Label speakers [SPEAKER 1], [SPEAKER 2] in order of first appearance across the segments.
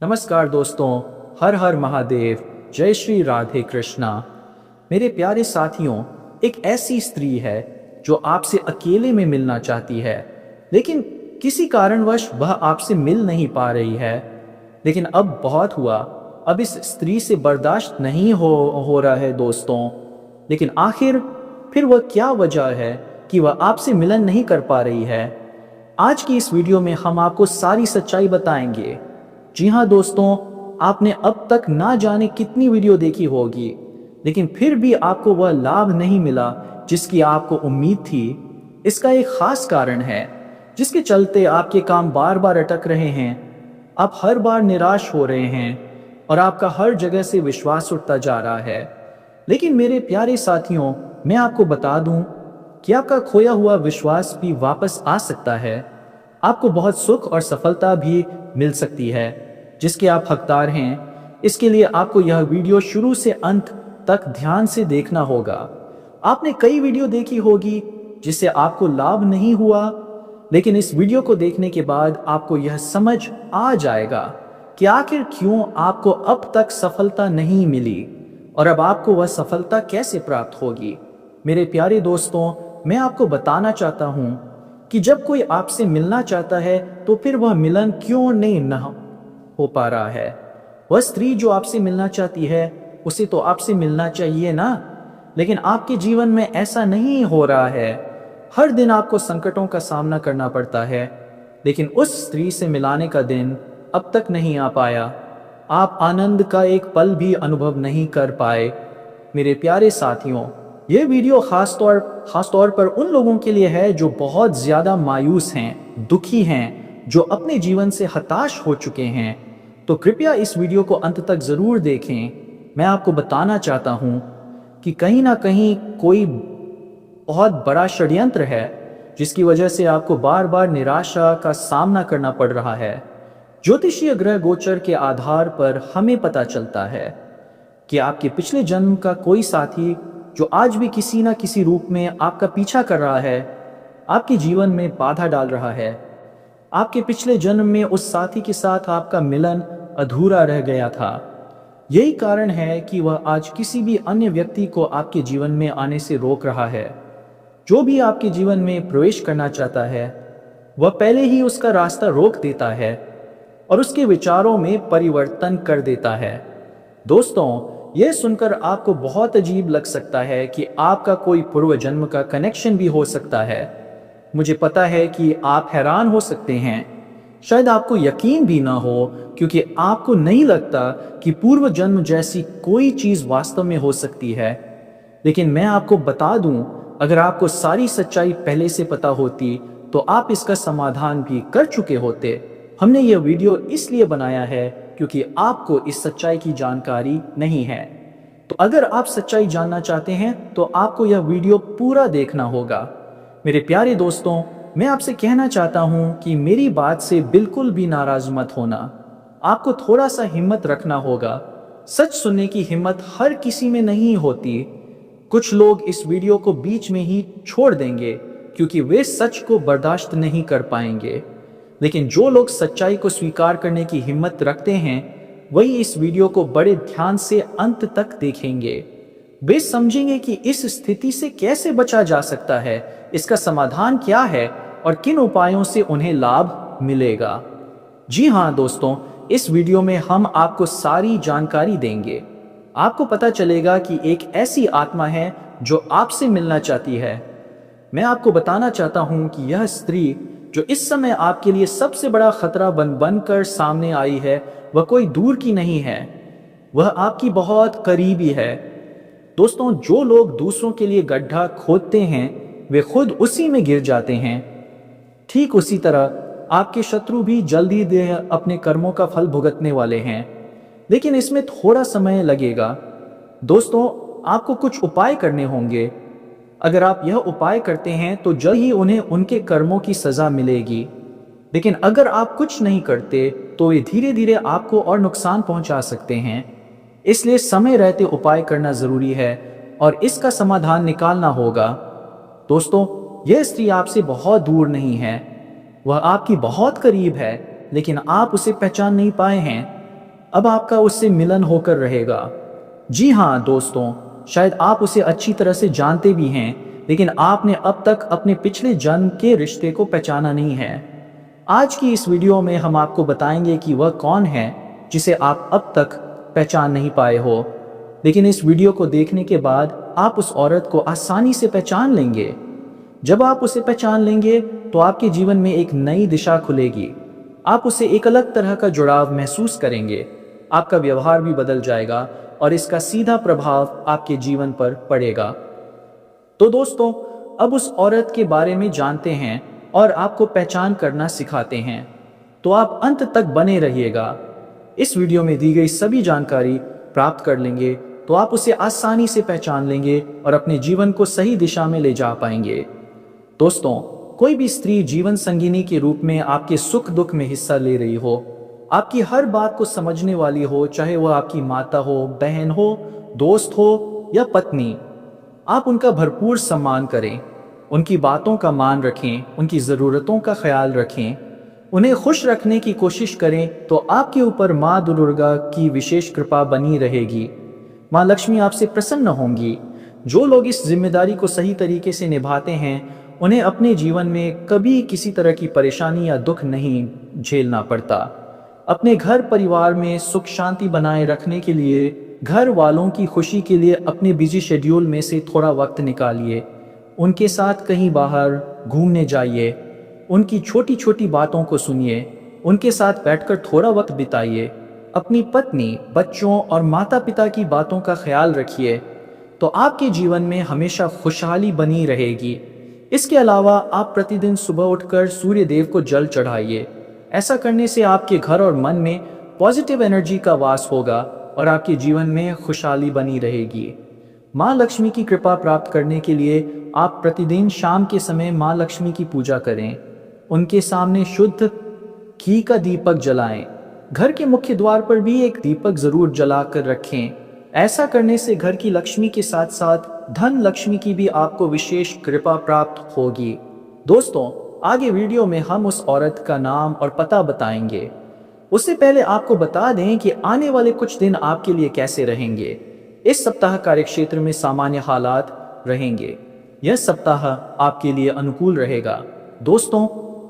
[SPEAKER 1] नमस्कार दोस्तों, हर हर महादेव, जय श्री राधे कृष्णा। मेरे प्यारे साथियों, एक ऐसी स्त्री है जो आपसे अकेले में मिलना चाहती है, लेकिन किसी कारणवश वह आपसे मिल नहीं पा रही है। लेकिन अब बहुत हुआ, अब इस स्त्री से बर्दाश्त नहीं हो रहा है दोस्तों। लेकिन आखिर फिर वह क्या वजह है कि वह आपसे मिलन नहीं कर पा रही है? आज की इस वीडियो में हम आपको सारी सच्चाई बताएंगे। जी हाँ दोस्तों, आपने अब तक ना जाने कितनी वीडियो देखी होगी, लेकिन फिर भी आपको वह लाभ नहीं मिला जिसकी आपको उम्मीद थी। इसका एक खास कारण है जिसके चलते आपके काम बार बार अटक रहे हैं, आप हर बार निराश हो रहे हैं और आपका हर जगह से विश्वास उठता जा रहा है। लेकिन मेरे प्यारे साथियों, मैं आपको बता दूं कि आपका खोया हुआ विश्वास भी वापस आ सकता है। आपको बहुत सुख और सफलता भी मिल सकती है जिसके आप हकदार हैं। इसके लिए आपको यह वीडियो शुरू से अंत तक ध्यान से देखना होगा। आपने कई वीडियो देखी होगी जिससे आपको लाभ नहीं हुआ, लेकिन इस वीडियो को देखने के बाद आपको यह समझ आ जाएगा कि आखिर क्यों आपको अब तक सफलता नहीं मिली और अब आपको वह सफलता कैसे प्राप्त होगी। मेरे प्यारे दोस्तों, मैं आपको बताना चाहता हूं कि जब कोई आपसे मिलना चाहता है तो फिर वह मिलन क्यों नहीं हो पा रहा है। वह स्त्री जो आपसे मिलना चाहती है उसे तो आपसे मिलना चाहिए ना, लेकिन आपके जीवन में ऐसा नहीं हो रहा है। हर दिन आपको संकटों का सामना करना पड़ता है, लेकिन उस स्त्री से मिलाने का दिन अब तक नहीं आ पाया। आप आनंद का एक पल भी अनुभव नहीं कर पाए। मेरे प्यारे साथियों, ये वीडियो खास तौर पर उन लोगों के लिए है जो बहुत ज्यादा मायूस हैं, दुखी हैं, जो अपने जीवन से हताश हो चुके हैं। तो कृपया इस वीडियो को अंत तक जरूर देखें। मैं आपको बताना चाहता हूं कि कहीं ना कहीं कोई बहुत बड़ा षड्यंत्र है जिसकी वजह से आपको बार बार निराशा का सामना करना पड़ रहा है। ज्योतिषीय ग्रह गोचर के आधार पर हमें पता चलता है कि आपके पिछले जन्म का कोई साथी जो आज भी किसी न किसी रूप में आपका पीछा कर रहा है, आपके जीवन में बाधा डाल रहा है। आपके पिछले जन्म में उस साथी के साथ आपका मिलन अधूरा रह गया था। यही कारण है कि वह आज किसी भी अन्य व्यक्ति को आपके जीवन में आने से रोक रहा है। जो भी आपके जीवन में प्रवेश करना चाहता है वह पहले ही उसका रास्ता रोक देता है और उसके विचारों में परिवर्तन कर देता है। दोस्तों, यह सुनकर आपको बहुत अजीब लग सकता है कि आपका कोई पूर्व जन्म का कनेक्शन भी हो सकता है। मुझे पता है कि आप हैरान हो सकते हैं, शायद आपको यकीन भी ना हो, क्योंकि आपको नहीं लगता कि पूर्व जन्म जैसी कोई चीज वास्तव में हो सकती है। लेकिन मैं आपको बता दूं, अगर आपको सारी सच्चाई पहले से पता होती तो आप इसका समाधान भी कर चुके होते। हमने यह वीडियो इसलिए बनाया है क्योंकि आपको इस सच्चाई की जानकारी नहीं है। तो अगर आप सच्चाई जानना चाहते हैं तो आपको यह वीडियो पूरा देखना होगा। मेरे प्यारे दोस्तों, मैं आपसे कहना चाहता हूं कि मेरी बात से बिल्कुल भी नाराज मत होना। आपको थोड़ा सा हिम्मत रखना होगा। सच सुनने की हिम्मत हर किसी में नहीं होती। कुछ लोग इस वीडियो को बीच में ही छोड़ देंगे क्योंकि वे सच को बर्दाश्त नहीं कर पाएंगे। लेकिन जो लोग सच्चाई को स्वीकार करने की हिम्मत रखते हैं वही इस वीडियो को बड़े ध्यान से अंत तक देखेंगे। वे समझेंगे कि इस स्थिति से कैसे बचा जा सकता है, इसका समाधान क्या है और किन उपायों से उन्हें लाभ मिलेगा। जी हाँ दोस्तों, इस वीडियो में हम आपको सारी जानकारी देंगे। आपको पता चलेगा कि एक ऐसी आत्मा है जो आपसे मिलना चाहती है। मैं आपको बताना चाहता हूं कि यह स्त्री जो इस समय आपके लिए सबसे बड़ा खतरा बनकर सामने आई है, वह कोई दूर की नहीं है, वह आपकी बहुत करीबी है। दोस्तों, जो लोग दूसरों के लिए गड्ढा खोदते हैं वे खुद उसी में गिर जाते हैं। ठीक उसी तरह आपके शत्रु भी जल्दी अपने कर्मों का फल भुगतने वाले हैं, लेकिन इसमें थोड़ा समय लगेगा। दोस्तों, आपको कुछ उपाय करने होंगे। अगर आप यह उपाय करते हैं तो जल्द ही उन्हें उनके कर्मों की सजा मिलेगी, लेकिन अगर आप कुछ नहीं करते तो वे धीरे धीरे आपको और नुकसान पहुंचा सकते हैं। इसलिए समय रहते उपाय करना जरूरी है और इसका समाधान निकालना होगा। दोस्तों, यह स्त्री आपसे बहुत दूर नहीं है, वह आपकी बहुत करीब है, लेकिन आप उसे पहचान नहीं पाए हैं। अब आपका उससे मिलन होकर रहेगा। जी हाँ दोस्तों, शायद आप उसे अच्छी तरह से जानते भी हैं, लेकिन आपने अब तक अपने पिछले जन्म के रिश्ते को पहचाना नहीं है। आज की इस वीडियो में हम आपको बताएंगे कि वह कौन है जिसे आप अब तक पहचान नहीं पाए हो, लेकिन इस वीडियो को देखने के बाद आप उस औरत को आसानी से पहचान लेंगे। जब आप उसे पहचान लेंगे तो आपके जीवन में एक नई दिशा खुलेगी। आप उसे एक अलग तरह का जुड़ाव महसूस करेंगे, आपका व्यवहार भी बदल जाएगा और इसका सीधा प्रभाव आपके जीवन पर पड़ेगा। तो दोस्तों, अब उस औरत के बारे में जानते हैं और आपको पहचान करना सिखाते हैं, तो आप अंत तक बने रहिएगा। इस वीडियो में दी गई सभी जानकारी प्राप्त कर लेंगे तो आप उसे आसानी से पहचान लेंगे और अपने जीवन को सही दिशा में ले जा पाएंगे। दोस्तों, कोई भी स्त्री जीवन संगिनी के रूप में आपके सुख दुख में हिस्सा ले रही हो, आपकी हर बात को समझने वाली हो, चाहे वह आपकी माता हो, बहन हो, दोस्त हो या पत्नी, आप उनका भरपूर सम्मान करें, उनकी बातों का मान रखें, उनकी ज़रूरतों का ख्याल रखें, उन्हें खुश रखने की कोशिश करें, तो आपके ऊपर माँ दुर्गा की विशेष कृपा बनी रहेगी। माँ लक्ष्मी आपसे प्रसन्न होंगी। जो लोग इस जिम्मेदारी को सही तरीके से निभाते हैं, उन्हें अपने जीवन में कभी किसी तरह की परेशानी या दुख नहीं झेलना पड़ता। अपने घर परिवार में सुख शांति बनाए रखने के लिए, घर वालों की खुशी के लिए अपने बिजी शेड्यूल में से थोड़ा वक्त निकालिए। उनके साथ कहीं बाहर घूमने जाइए, उनकी छोटी छोटी बातों को सुनिए, उनके साथ बैठकर थोड़ा वक्त बिताइए। अपनी पत्नी, बच्चों और माता पिता की बातों का ख्याल रखिए, तो आपके जीवन में हमेशा खुशहाली बनी रहेगी। इसके अलावा आप प्रतिदिन सुबह उठकर सूर्य देव को जल चढ़ाइए। ऐसा करने से आपके घर और मन में पॉजिटिव एनर्जी का वास होगा और आपके जीवन में खुशहाली बनी रहेगी। माँ लक्ष्मी की कृपा प्राप्त करने के लिए आप प्रतिदिन शाम के समय माँ लक्ष्मी की पूजा करें। उनके सामने शुद्ध घी का दीपक जलाएं। घर के मुख्य द्वार पर भी एक दीपक जरूर जलाकर रखें। ऐसा करने से घर की लक्ष्मी के साथ साथ धन लक्ष्मी की भी आपको विशेष कृपा प्राप्त होगी। दोस्तों, आगे वीडियो में हम उस औरत का नाम और पता बताएंगे। उससे पहले आपको बता दें कि आने वाले कुछ दिन आपके लिए कैसे रहेंगे। इस सप्ताह कार्यक्षेत्र में सामान्य हालात रहेंगे। यह सप्ताह आपके लिए अनुकूल रहेगा। दोस्तों,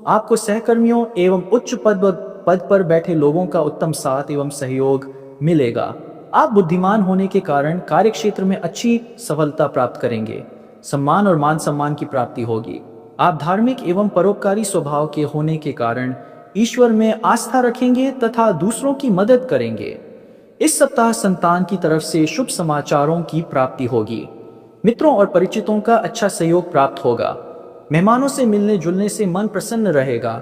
[SPEAKER 1] आपको सहकर्मियों एवं उच्च पद पर बैठे लोगों का उत्तम साथ एवं सहयोग मिलेगा। आप बुद्धिमान होने के कारण कार्यक्षेत्र में अच्छी सफलता प्राप्त करेंगे। सम्मान और मान सम्मान की प्राप्ति होगी। आप धार्मिक एवं परोपकारी स्वभाव के होने के कारण ईश्वर में आस्था रखेंगे तथा दूसरों की मदद करेंगे। इस सप्ताह संतान की तरफ से शुभ समाचारों की प्राप्ति होगी। मित्रों और परिचितों का अच्छा सहयोग प्राप्त होगा। मेहमानों से मिलने जुलने से मन प्रसन्न रहेगा।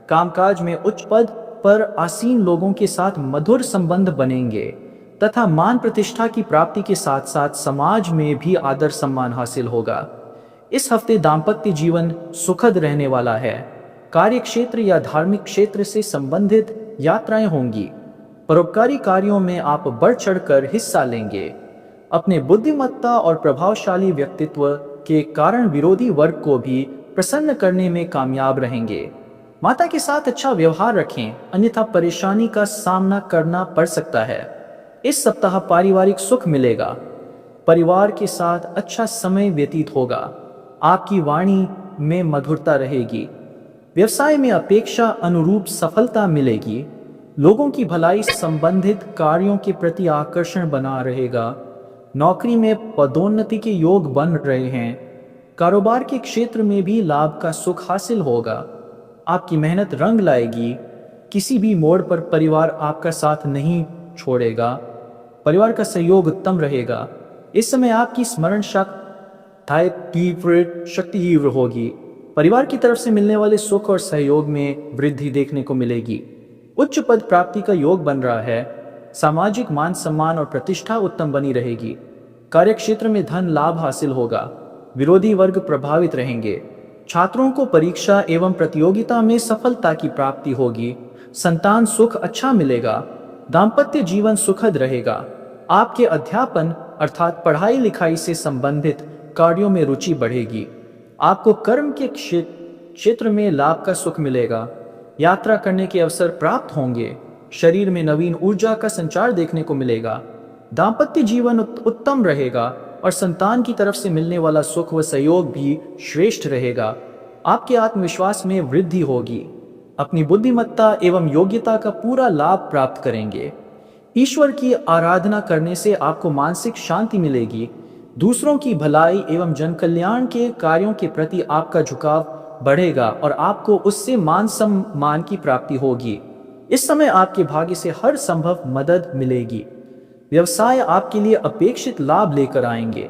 [SPEAKER 1] कामकाज में उच्च पद पर आसीन लोगों के साथ मधुर संबंध बनेंगे तथा मान प्रतिष्ठा की प्राप्ति के साथ साथ समाज में भी आदर सम्मान हासिल होगा। इस हफ्ते दाम्पत्य जीवन सुखद रहने वाला है। कार्य क्षेत्र या धार्मिक क्षेत्र से संबंधित यात्राएं होंगी। परोपकारी कार्यों में आप बढ़ चढ़कर हिस्सा लेंगे। अपने बुद्धिमत्ता और प्रभावशाली व्यक्तित्व के कारण विरोधी वर्ग को भी प्रसन्न करने में कामयाब रहेंगे। माता के साथ अच्छा व्यवहार रखें, अन्यथा परेशानी का सामना करना पड़ सकता है। इस सप्ताह पारिवारिक सुख मिलेगा। परिवार के साथ अच्छा समय व्यतीत होगा। आपकी वाणी में मधुरता रहेगी। व्यवसाय में अपेक्षा अनुरूप सफलता मिलेगी। लोगों की भलाई संबंधित कार्यों के प्रति आकर्षण बना रहेगा। नौकरी में पदोन्नति के योग बन रहे हैं। कारोबार के क्षेत्र में भी लाभ का सुख हासिल होगा। आपकी मेहनत रंग लाएगी। किसी भी मोड़ पर परिवार आपका साथ नहीं छोड़ेगा। परिवार का सहयोग उत्तम रहेगा। इस समय आपकी स्मरण शक्ति तीव्र होगी। परिवार की तरफ से मिलने वाले सुख और सहयोग में वृद्धि देखने को मिलेगी। उच्च पद प्राप्ति का योग बन रहा है। सामाजिक मान सम्मान और प्रतिष्ठा उत्तम बनी रहेगी। कार्यक्षेत्र में धन लाभ हासिल होगा। विरोधी वर्ग प्रभावित रहेंगे। छात्रों को परीक्षा एवं प्रतियोगिता में सफलता की प्राप्ति होगी। संतान सुख अच्छा मिलेगा। दाम्पत्य जीवन सुखद रहेगा। आपके अध्यापन अर्थात पढ़ाई लिखाई से संबंधित कार्यों में रुचि बढ़ेगी। आपको कर्म के क्षेत्र में लाभ का सुख मिलेगा। यात्रा करने के अवसर प्राप्त होंगे। शरीर में नवीन ऊर्जा का संचार देखने को मिलेगा। दाम्पत्य जीवन उत्तम रहेगा और संतान की तरफ से मिलने वाला सुख व सहयोग भी श्रेष्ठ रहेगा। आपके आत्मविश्वास में वृद्धि होगी। अपनी बुद्धिमत्ता एवं योग्यता का पूरा लाभ प्राप्त करेंगे। ईश्वर की आराधना करने से आपको मानसिक शांति मिलेगी। दूसरों की भलाई एवं जन कल्याण के कार्यों के प्रति आपका झुकाव बढ़ेगा और आपको उससे मान सम्मान की प्राप्ति होगी। इस समय आपके भाग्य से हर संभव मदद मिलेगी। व्यवसाय आपके लिए अपेक्षित लाभ लेकर आएंगे।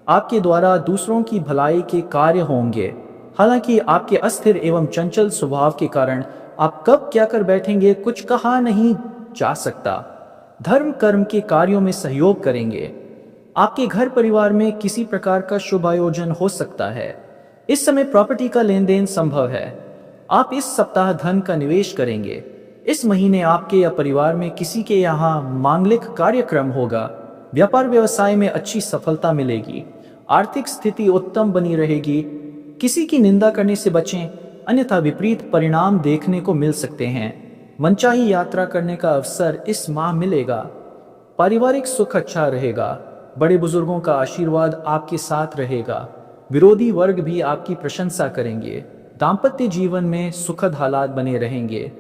[SPEAKER 1] आपके द्वारा दूसरों की भलाई के कार्य होंगे। हालांकि आपके अस्थिर एवं चंचल स्वभाव के कारण आप कब क्या कर बैठेंगे कुछ कहा नहीं जा सकता। धर्म कर्म के कार्यों में सहयोग करेंगे। आपके घर परिवार में किसी प्रकार का शुभ आयोजन हो सकता है। इस समय प्रॉपर्टी का लेन देन संभव है। आप इस सप्ताह धन का निवेश करेंगे। इस महीने आपके या परिवार में किसी के यहाँ मांगलिक कार्यक्रम होगा। व्यापार व्यवसाय में अच्छी सफलता मिलेगी। आर्थिक स्थिति उत्तम बनी रहेगी। किसी की निंदा करने से बचें, अन्यथा विपरीत परिणाम देखने को मिल सकते हैं। मनचाही यात्रा करने का अवसर इस माह मिलेगा। पारिवारिक सुख अच्छा रहेगा। बड़े बुजुर्गों का आशीर्वाद आपके साथ रहेगा। विरोधी वर्ग भी आपकी प्रशंसा करेंगे। दाम्पत्य जीवन में सुखद हालात बने रहेंगे।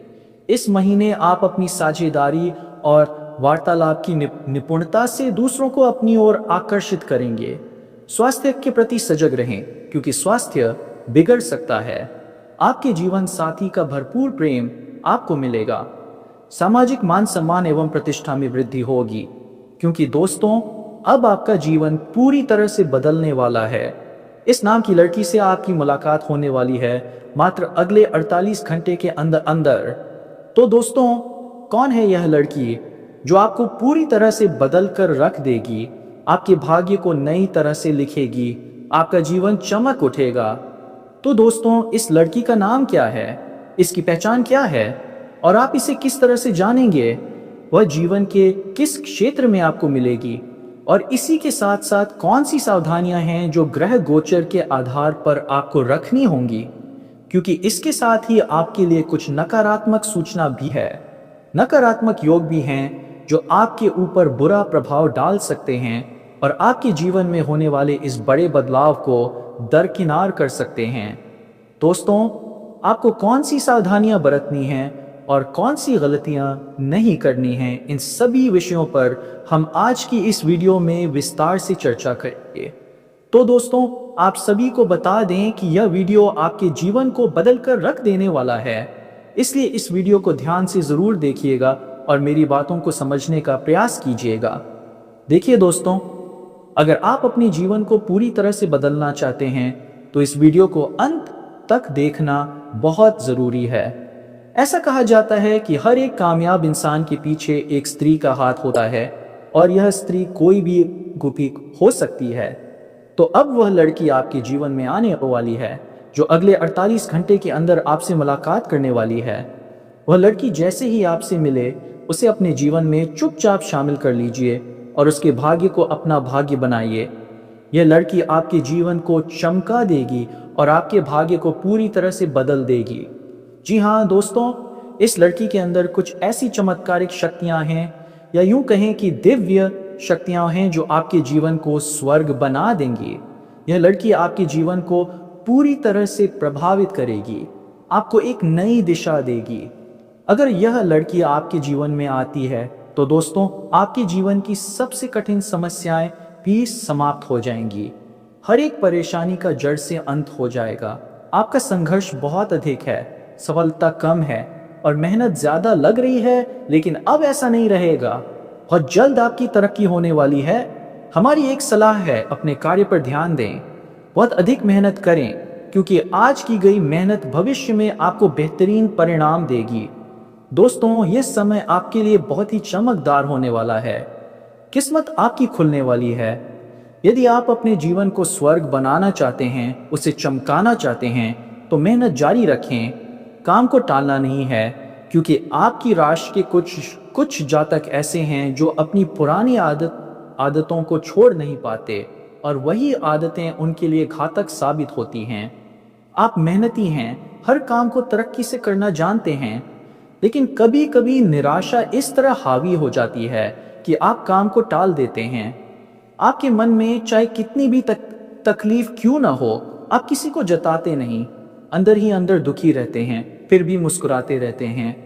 [SPEAKER 1] इस महीने आप अपनी साझेदारी और वार्तालाप की निपुणता से दूसरों को अपनी ओर आकर्षित करेंगे। स्वास्थ्य के प्रति सजग रहें, क्योंकि स्वास्थ्य बिगड़ सकता है। आपके जीवन साथी का भरपूर प्रेम आपको मिलेगा। सामाजिक मान सम्मान एवं प्रतिष्ठा में वृद्धि होगी, क्योंकि दोस्तों अब आपका जीवन पूरी तरह से बदलने वाला है। इस नाम की लड़की से आपकी मुलाकात होने वाली है मात्र अगले 48 घंटे के अंदर अंदर। तो दोस्तों, कौन है यह लड़की जो आपको पूरी तरह से बदल कर रख देगी, आपके भाग्य को नई तरह से लिखेगी, आपका जीवन चमक उठेगा? तो दोस्तों, इस लड़की का नाम क्या है, इसकी पहचान क्या है और आप इसे किस तरह से जानेंगे? वह जीवन के किस क्षेत्र में आपको मिलेगी और इसी के साथ साथ कौन सी सावधानियां हैं जो ग्रह गोचर के आधार पर आपको रखनी होंगी, क्योंकि इसके साथ ही आपके लिए कुछ नकारात्मक सूचना भी है। नकारात्मक योग भी हैं जो आपके ऊपर बुरा प्रभाव डाल सकते हैं और आपके जीवन में होने वाले इस बड़े बदलाव को दरकिनार कर सकते हैं। दोस्तों, आपको कौन सी सावधानियां बरतनी हैं और कौन सी गलतियां नहीं करनी हैं, इन सभी विषयों पर हम आज की इस वीडियो में विस्तार से चर्चा करेंगे। तो दोस्तों, आप सभी को बता दें कि यह वीडियो आपके जीवन को बदल कर रख देने वाला है, इसलिए इस वीडियो को ध्यान से जरूर देखिएगा और मेरी बातों को समझने का प्रयास कीजिएगा। देखिए दोस्तों, अगर आप अपने जीवन को पूरी तरह से बदलना चाहते हैं तो इस वीडियो को अंत तक देखना बहुत जरूरी है। ऐसा कहा जाता है कि हर एक कामयाब इंसान के पीछे एक स्त्री का हाथ होता है और यह स्त्री कोई भी हो सकती है। तो अब वह लड़की आपके जीवन में आने वाली है जो अगले 48 घंटे के अंदर आपसे मुलाकात करने वाली है। वह लड़की जैसे ही आपसे मिले उसे अपने जीवन में चुपचाप शामिल कर लीजिए और उसके भाग्य को अपना भाग्य बनाइए। यह लड़की आपके जीवन को चमका देगी और आपके भाग्य को पूरी तरह से बदल देगी। जी हाँ दोस्तों, इस लड़की के अंदर कुछ ऐसी चमत्कारिक शक्तियां हैं, या यूं कहें कि दिव्य शक्तियां हैं जो आपके जीवन को स्वर्ग बना देंगी। यह लड़की आपके जीवन को पूरी तरह से प्रभावित करेगी, आपको एक नई दिशा देगी। अगर यह लड़की आपके जीवन में आती है तो दोस्तों, आपके जीवन की सबसे कठिन समस्याएं भी समाप्त हो जाएंगी। हर एक परेशानी का जड़ से अंत हो जाएगा। आपका संघर्ष बहुत अधिक है, सफलता कम है और मेहनत ज्यादा लग रही है, लेकिन अब ऐसा नहीं रहेगा। बहुत जल्द आपकी तरक्की होने वाली है। हमारी एक सलाह है, अपने कार्य पर ध्यान दें, बहुत अधिक मेहनत करें, क्योंकि आज की गई मेहनत भविष्य में आपको बेहतरीन परिणाम देगी। दोस्तों, यह समय आपके लिए बहुत ही चमकदार होने वाला है। किस्मत आपकी खुलने वाली है। यदि आप अपने जीवन को स्वर्ग बनाना चाहते हैं, उसे चमकाना चाहते हैं, तो मेहनत जारी रखें। काम को टालना नहीं है, क्योंकि आपकी राशि के कुछ जातक ऐसे हैं जो अपनी पुरानी आदतों को छोड़ नहीं पाते और वही आदतें उनके लिए घातक साबित होती हैं। आप मेहनती हैं, हर काम को तरक्की से करना जानते हैं, लेकिन कभी कभी निराशा इस तरह हावी हो जाती है कि आप काम को टाल देते हैं। आपके मन में चाहे कितनी भी तकलीफ क्यों ना हो, आप किसी को जताते नहीं, अंदर ही अंदर दुखी रहते हैं, फिर भी मुस्कुराते रहते हैं।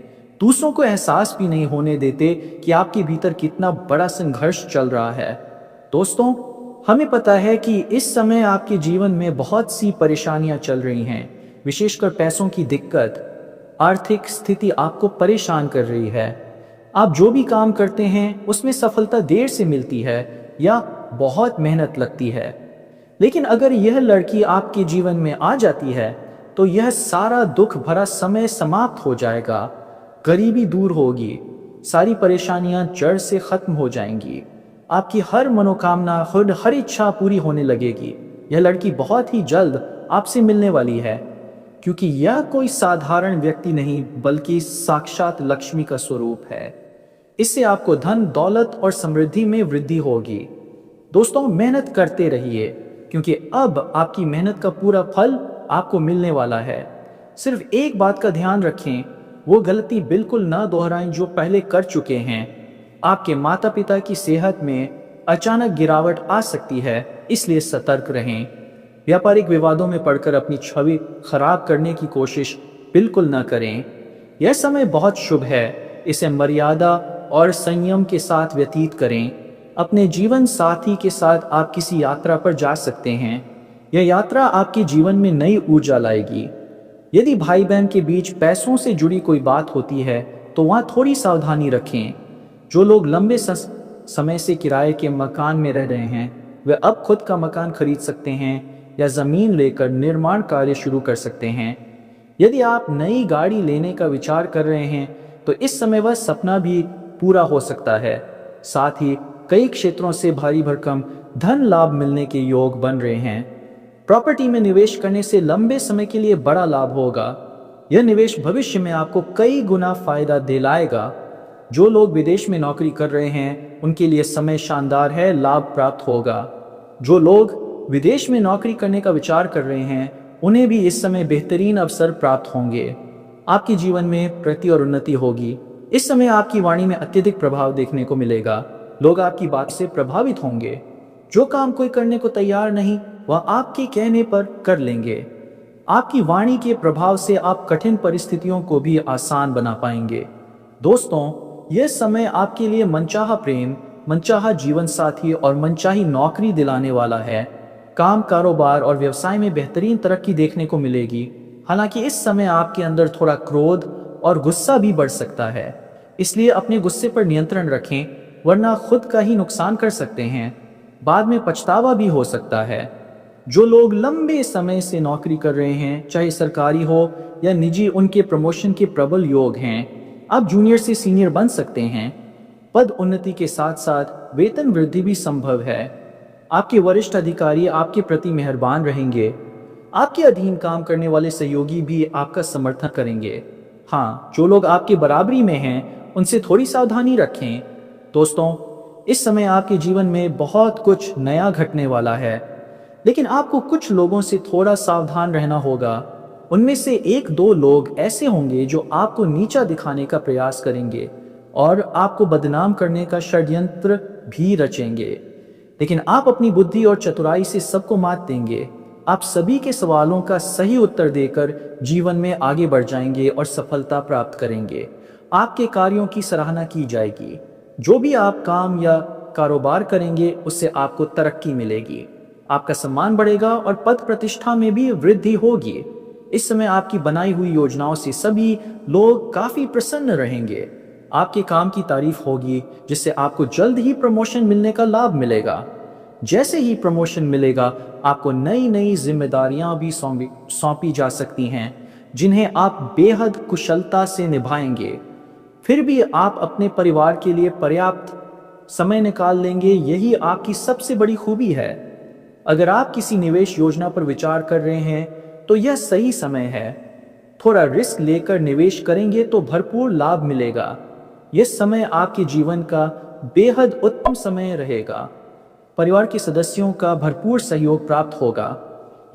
[SPEAKER 1] दूसरों को एहसास भी नहीं होने देते कि आपके भीतर कितना बड़ा संघर्ष चल रहा है। दोस्तों, हमें पता है कि इस समय आपके जीवन में बहुत सी परेशानियां चल रही हैं, विशेषकर पैसों की दिक्कत, आर्थिक स्थिति आपको परेशान कर रही है। आप जो भी काम करते हैं उसमें सफलता देर से मिलती है या बहुत मेहनत लगती है। लेकिन अगर यह लड़की आपके जीवन में आ जाती है तो यह सारा दुख भरा समय समाप्त हो जाएगा, गरीबी दूर होगी, सारी परेशानियां जड़ से खत्म हो जाएंगी, आपकी हर मनोकामना, हर इच्छा पूरी होने लगेगी। यह लड़की बहुत ही जल्द आपसे मिलने वाली है, क्योंकि यह कोई साधारण व्यक्ति नहीं बल्कि साक्षात लक्ष्मी का स्वरूप है। इससे आपको धन, दौलत और समृद्धि में वृद्धि होगी। दोस्तों, मेहनत करते रहिए, क्योंकि अब आपकी मेहनत का पूरा फल आपको मिलने वाला है। सिर्फ एक बात का ध्यान रखें, वो गलती बिल्कुल ना दोहराएं जो पहले कर चुके हैं। आपके माता पिता की सेहत में अचानक गिरावट आ सकती है, इसलिए सतर्क रहें। व्यापारिक विवादों में पड़कर अपनी छवि खराब करने की कोशिश बिल्कुल न करें। यह समय बहुत शुभ है, इसे मर्यादा और संयम के साथ व्यतीत करें। अपने जीवन साथी के साथ आप किसी यात्रा पर जा सकते हैं। यह यात्रा आपके जीवन में नई ऊर्जा लाएगी। यदि भाई बहन के बीच पैसों से जुड़ी कोई बात होती है तो वहां थोड़ी सावधानी रखें। जो लोग लंबे समय से किराए के मकान में रह रहे हैं, वे अब खुद का मकान खरीद सकते हैं या जमीन लेकर निर्माण कार्य शुरू कर सकते हैं। यदि आप नई गाड़ी लेने का विचार कर रहे हैं तो इस समय वह सपना भी पूरा हो सकता है। साथ ही कई क्षेत्रों से भारी भरकम धन लाभ मिलने के योग बन रहे हैं। प्रॉपर्टी में निवेश करने से लंबे समय के लिए बड़ा लाभ होगा। यह निवेश भविष्य में आपको कई गुना फायदा दिलाएगा। जो लोग विदेश में नौकरी कर रहे हैं उनके लिए समय शानदार है, लाभ प्राप्त होगा। जो लोग विदेश में नौकरी करने का विचार कर रहे हैं उन्हें भी इस समय बेहतरीन अवसर प्राप्त होंगे। आपके जीवन में प्रगति और उन्नति होगी। इस समय आपकी वाणी में अत्यधिक प्रभाव देखने को मिलेगा। लोग आपकी बात से प्रभावित होंगे। जो काम कोई करने को तैयार नहीं, वह आपके कहने पर कर लेंगे। आपकी वाणी के प्रभाव से आप कठिन परिस्थितियों को भी आसान बना पाएंगे। दोस्तों, यह समय आपके लिए मनचाहा प्रेम, मनचाहा जीवन साथी और मनचाही नौकरी दिलाने वाला है। काम, कारोबार और व्यवसाय में बेहतरीन तरक्की देखने को मिलेगी। हालांकि इस समय आपके अंदर थोड़ा क्रोध और गुस्सा भी बढ़ सकता है, इसलिए अपने गुस्से पर नियंत्रण रखें, वरना खुद का ही नुकसान कर सकते हैं। बाद में पछतावा भी हो सकता है। जो लोग लंबे समय से नौकरी कर रहे हैं, चाहे सरकारी हो या निजी, उनके प्रमोशन के प्रबल योग हैं। आप जूनियर से सीनियर बन सकते हैं। पद उन्नति के साथ साथ वेतन वृद्धि भी संभव है। आपके वरिष्ठ अधिकारी आपके प्रति मेहरबान रहेंगे। आपके अधीन काम करने वाले सहयोगी भी आपका समर्थन करेंगे। हाँ, जो लोग आपके बराबरी में हैं उनसे थोड़ी सावधानी रखें। दोस्तों, इस समय आपके जीवन में बहुत कुछ नया घटने वाला है, लेकिन आपको कुछ लोगों से थोड़ा सावधान रहना होगा। उनमें से एक दो लोग ऐसे होंगे जो आपको नीचा दिखाने का प्रयास करेंगे और आपको बदनाम करने का षड्यंत्र भी रचेंगे। लेकिन आप अपनी बुद्धि और चतुराई से सबको मात देंगे। आप सभी के सवालों का सही उत्तर देकर जीवन में आगे बढ़ जाएंगे और सफलता प्राप्त करेंगे। आपके कार्यों की सराहना की जाएगी। जो भी आप काम या कारोबार करेंगे उससे आपको तरक्की मिलेगी। आपका सम्मान बढ़ेगा और पद प्रतिष्ठा में भी वृद्धि होगी। इस समय आपकी बनाई हुई योजनाओं से सभी लोग काफी प्रसन्न रहेंगे। आपके काम की तारीफ होगी, जिससे आपको जल्द ही प्रमोशन मिलने का लाभ मिलेगा। जैसे ही प्रमोशन मिलेगा, आपको नई नई जिम्मेदारियां भी सौंपी जा सकती हैं, जिन्हें आप बेहद कुशलता से निभाएंगे। फिर भी आप अपने परिवार के लिए पर्याप्त समय निकाल लेंगे, यही आपकी सबसे बड़ी खूबी है। अगर आप किसी निवेश योजना पर विचार कर रहे हैं तो यह सही समय है। थोड़ा रिस्क लेकर निवेश करेंगे तो भरपूर लाभ मिलेगा। यह समय आपके जीवन का बेहद उत्तम समय रहेगा। परिवार के सदस्यों का भरपूर सहयोग प्राप्त होगा।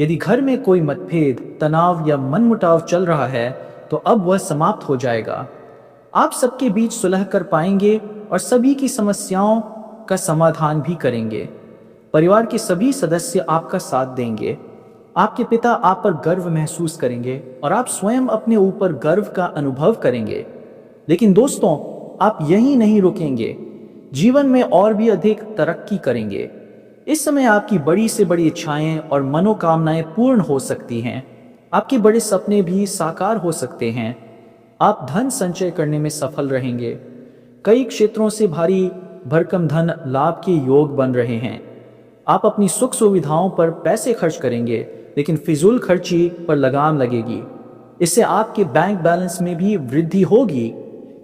[SPEAKER 1] यदि घर में कोई मतभेद, तनाव या मनमुटाव चल रहा है तो अब वह समाप्त हो जाएगा। आप सबके बीच सुलह कर पाएंगे और सभी की समस्याओं का समाधान भी करेंगे। परिवार के सभी सदस्य आपका साथ देंगे। आपके पिता आप पर गर्व महसूस करेंगे और आप स्वयं अपने ऊपर गर्व का अनुभव करेंगे। लेकिन दोस्तों, आप यहीं नहीं रुकेंगे, जीवन में और भी अधिक तरक्की करेंगे। इस समय आपकी बड़ी से बड़ी इच्छाएं और मनोकामनाएं पूर्ण हो सकती हैं। आपके बड़े सपने भी साकार हो सकते हैं। आप धन संचय करने में सफल रहेंगे। कई क्षेत्रों से भारी भरकम धन लाभ के योग बन रहे हैं। आप अपनी सुख सुविधाओं पर पैसे खर्च करेंगे, लेकिन फिजूल खर्ची पर लगाम लगेगी। इससे आपके बैंक बैलेंस में भी वृद्धि होगी।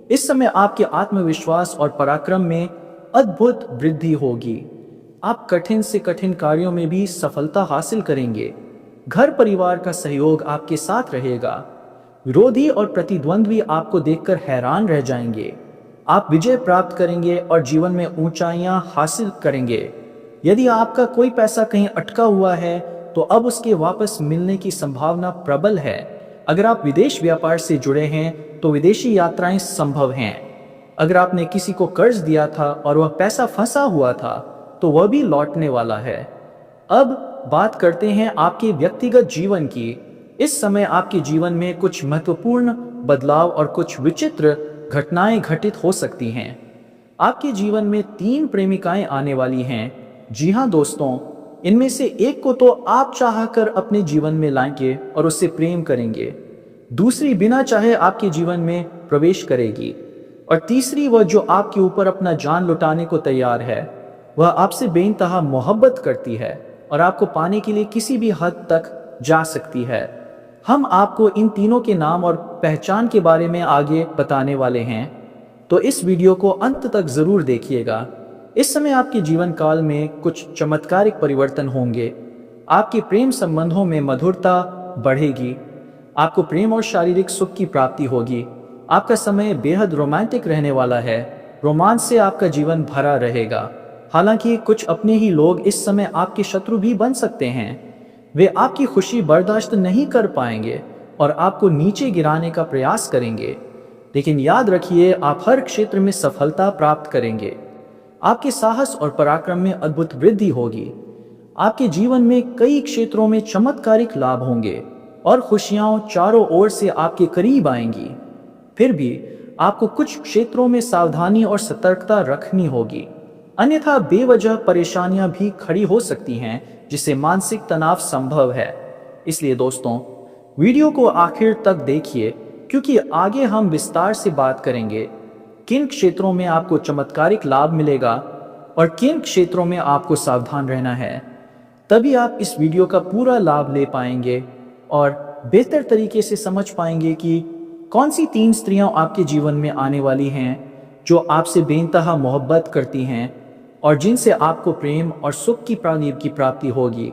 [SPEAKER 1] इस समय आपके आत्मविश्वास और पराक्रम में अद्भुत वृद्धि होगी। आप कठिन से कठिन कार्यों में भी सफलता हासिल करेंगे। घर परिवार का सहयोग आपके साथ रहेगा। विरोधी और प्रतिद्वंद्वी आपको देखकर हैरान रह जाएंगे। आप विजय प्राप्त करेंगे और जीवन में ऊंचाइयां हासिल करेंगे। यदि आपका कोई पैसा कहीं अटका हुआ है तो अब उसके वापस मिलने की संभावना प्रबल है। अगर आप विदेश व्यापार से जुड़े हैं तो विदेशी यात्राएं संभव हैं। अगर आपने किसी को कर्ज दिया था और वह पैसा फंसा हुआ था तो वह भी लौटने वाला है। अब बात करते हैं आपके व्यक्तिगत जीवन की। इस समय आपके जीवन में कुछ महत्वपूर्ण बदलाव और कुछ विचित्र घटनाएं घटित हो सकती हैं। आपके जीवन में 3 प्रेमिकाएं आने वाली हैं। जी हाँ दोस्तों, इनमें से एक को तो आप चाहकर अपने जीवन में लाएंगे और उससे प्रेम करेंगे। दूसरी बिना चाहे आपके जीवन में प्रवेश करेगी और तीसरी वह जो आपके ऊपर अपना जान लुटाने को तैयार है। वह आपसे बेइंतहा मोहब्बत करती है और आपको पाने के लिए किसी भी हद तक जा सकती है। हम आपको इन तीनों के नाम और पहचान के बारे में आगे बताने वाले हैं, तो इस वीडियो को अंत तक जरूर देखिएगा। इस समय आपके जीवन काल में कुछ चमत्कारिक परिवर्तन होंगे। आपके प्रेम संबंधों में मधुरता बढ़ेगी। आपको प्रेम और शारीरिक सुख की प्राप्ति होगी। आपका समय बेहद रोमांटिक रहने वाला है। रोमांस से आपका जीवन भरा रहेगा। हालांकि कुछ अपने ही लोग इस समय आपके शत्रु भी बन सकते हैं। वे आपकी खुशी बर्दाश्त नहीं कर पाएंगे और आपको नीचे गिराने का प्रयास करेंगे। लेकिन याद रखिए, आप हर क्षेत्र में सफलता प्राप्त करेंगे। आपके साहस और पराक्रम में अद्भुत वृद्धि होगी। आपके जीवन में कई क्षेत्रों में चमत्कारिक लाभ होंगे और खुशियां चारों ओर से आपके करीब आएंगी। फिर भी आपको कुछ क्षेत्रों में सावधानी और सतर्कता रखनी होगी, अन्यथा बेवजह परेशानियां भी खड़ी हो सकती हैं, जिससे मानसिक तनाव संभव है। इसलिए दोस्तों, वीडियो को आखिर तक देखिए, क्योंकि आगे हम विस्तार से बात करेंगे किन क्षेत्रों में आपको चमत्कारिक लाभ मिलेगा और किन क्षेत्रों में आपको सावधान रहना है। तभी आप इस वीडियो का पूरा लाभ ले पाएंगे और बेहतर तरीके से समझ पाएंगे कि कौन सी 3 स्त्रियां आपके जीवन में आने वाली हैं जो आपसे बेइंतहा मोहब्बत करती हैं और जिनसे आपको प्रेम और सुख की प्राप्ति होगी।